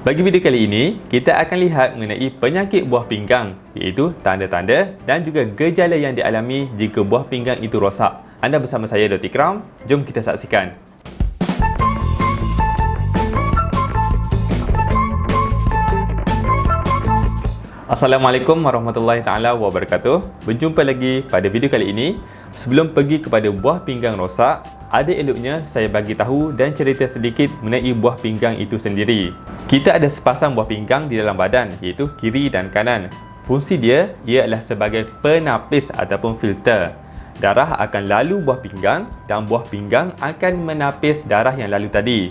Bagi video kali ini, kita akan lihat mengenai penyakit buah pinggang, iaitu tanda-tanda dan juga gejala yang dialami jika buah pinggang itu rosak. Anda bersama saya Dr. Ikram, jom kita saksikan. Assalamualaikum warahmatullahi taala wabarakatuh. Berjumpa lagi pada video kali ini. Sebelum pergi kepada buah pinggang rosak, ada eloknya saya bagi tahu dan cerita sedikit mengenai buah pinggang itu sendiri. Kita ada sepasang buah pinggang di dalam badan, iaitu kiri dan kanan. Fungsi dia ialah sebagai penapis ataupun filter. Darah akan lalu buah pinggang dan buah pinggang akan menapis darah yang lalu tadi.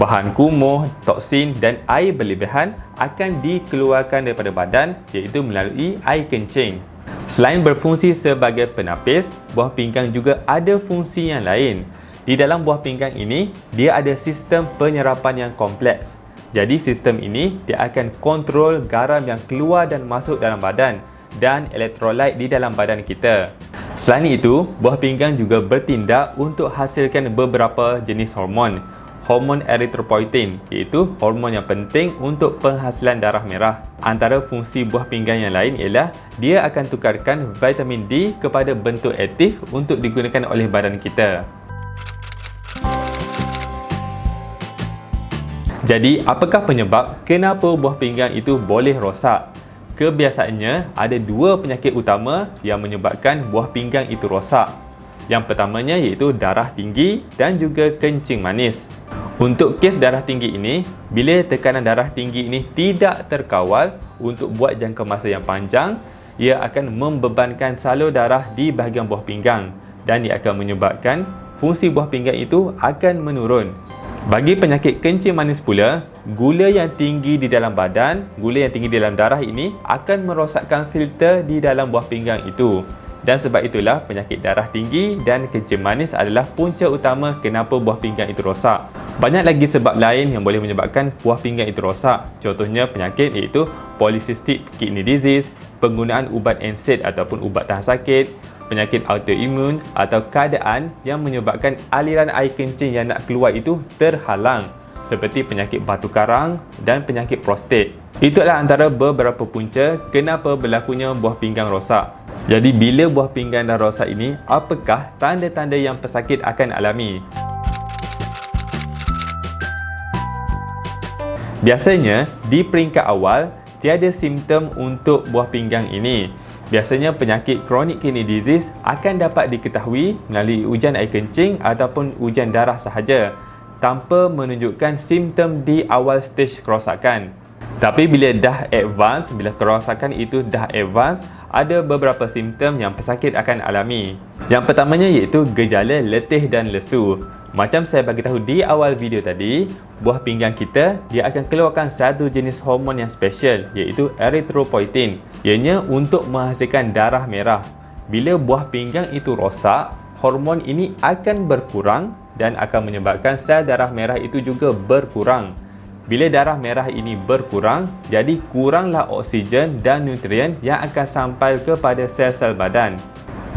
Bahan kumuh, toksin dan air berlebihan akan dikeluarkan daripada badan, iaitu melalui air kencing. Selain berfungsi sebagai penapis, buah pinggang juga ada fungsi yang lain. Di dalam buah pinggang ini, dia ada sistem penyerapan yang kompleks. Jadi sistem ini dia akan kontrol garam yang keluar dan masuk dalam badan dan elektrolit di dalam badan kita. Selain itu, buah pinggang juga bertindak untuk hasilkan beberapa jenis hormon. Hormon erythropoietin, iaitu hormon yang penting untuk penghasilan darah merah. Antara fungsi buah pinggang yang lain ialah dia akan tukarkan vitamin D kepada bentuk aktif untuk digunakan oleh badan kita. Jadi, apakah penyebab kenapa buah pinggang itu boleh rosak? Kebiasaannya, ada dua penyakit utama yang menyebabkan buah pinggang itu rosak. Yang pertamanya iaitu darah tinggi dan juga kencing manis. Untuk kes darah tinggi ini, bila tekanan darah tinggi ini tidak terkawal untuk buat jangka masa yang panjang, ia akan membebankan salur darah di bahagian buah pinggang dan ia akan menyebabkan fungsi buah pinggang itu akan menurun. Bagi penyakit kencing manis pula, gula yang tinggi di dalam badan, gula yang tinggi di dalam darah ini akan merosakkan filter di dalam buah pinggang itu. Dan sebab itulah penyakit darah tinggi dan kencing manis adalah punca utama kenapa buah pinggang itu rosak. Banyak lagi sebab lain yang boleh menyebabkan buah pinggang itu rosak. Contohnya penyakit iaitu polycystic kidney disease, penggunaan ubat NSAID ataupun ubat tahan sakit, penyakit autoimun atau keadaan yang menyebabkan aliran air kencing yang nak keluar itu terhalang, seperti penyakit batu karang dan penyakit prostat. Itulah antara beberapa punca kenapa berlakunya buah pinggang rosak. Jadi bila buah pinggang dah rosak ini, apakah tanda-tanda yang pesakit akan alami? Biasanya di peringkat awal tiada simptom untuk buah pinggang ini. Biasanya penyakit chronic kidney disease akan dapat diketahui melalui ujian air kencing ataupun ujian darah sahaja tanpa menunjukkan simptom di awal stage kerosakan. Tapi bila dah advance, bila kerosakan itu dah advance, ada beberapa simptom yang pesakit akan alami. Yang pertamanya iaitu gejala letih dan lesu. Macam saya bagi tahu di awal video tadi, buah pinggang kita dia akan keluarkan satu jenis hormon yang special, iaitu erythropoietin. Ianya untuk menghasilkan darah merah. Bila buah pinggang itu rosak, hormon ini akan berkurang dan akan menyebabkan sel darah merah itu juga berkurang. Bila darah merah ini berkurang, jadi kuranglah oksigen dan nutrien yang akan sampai kepada sel-sel badan.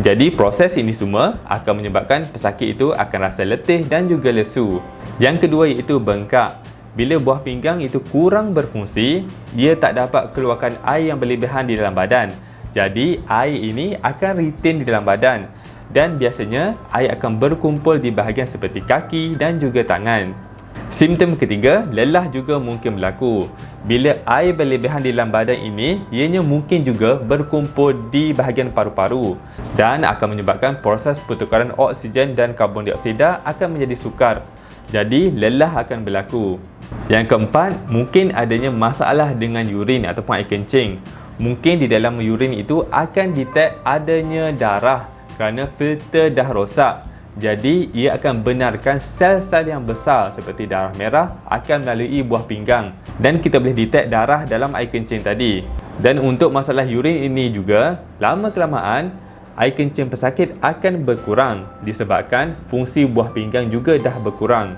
Jadi proses ini semua akan menyebabkan pesakit itu akan rasa letih dan juga lesu. Yang kedua iaitu bengkak. Bila buah pinggang itu kurang berfungsi, ia tak dapat keluarkan air yang berlebihan di dalam badan. Jadi air ini akan retain di dalam badan dan biasanya air akan berkumpul di bahagian seperti kaki dan juga tangan. Simptom ketiga, lelah juga mungkin berlaku. Bila air berlebihan di dalam badan ini, ianya mungkin juga berkumpul di bahagian paru-paru dan akan menyebabkan proses pertukaran oksigen dan karbon dioksida akan menjadi sukar. Jadi, lelah akan berlaku. Yang keempat, mungkin adanya masalah dengan urin ataupun air kencing. Mungkin di dalam urin itu akan detect adanya darah kerana filter dah rosak. Jadi, ia akan benarkan sel-sel yang besar seperti darah merah akan melalui buah pinggang. Dan kita boleh detect darah dalam air kencing tadi. Dan untuk masalah urin ini juga, lama-kelamaan, air kencing pesakit akan berkurang disebabkan fungsi buah pinggang juga dah berkurang.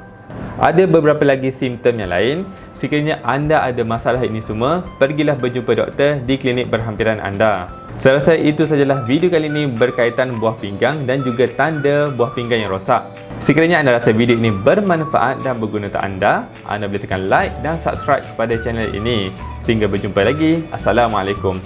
Ada beberapa lagi simptom yang lain. Sekiranya anda ada masalah ini semua, pergilah berjumpa doktor di klinik berhampiran anda. Saya rasa itu sajalah video kali ini berkaitan buah pinggang dan juga tanda buah pinggang yang rosak. Sekiranya anda rasa video ini bermanfaat dan berguna untuk anda boleh tekan like dan subscribe kepada channel ini. Sehingga berjumpa lagi. Assalamualaikum.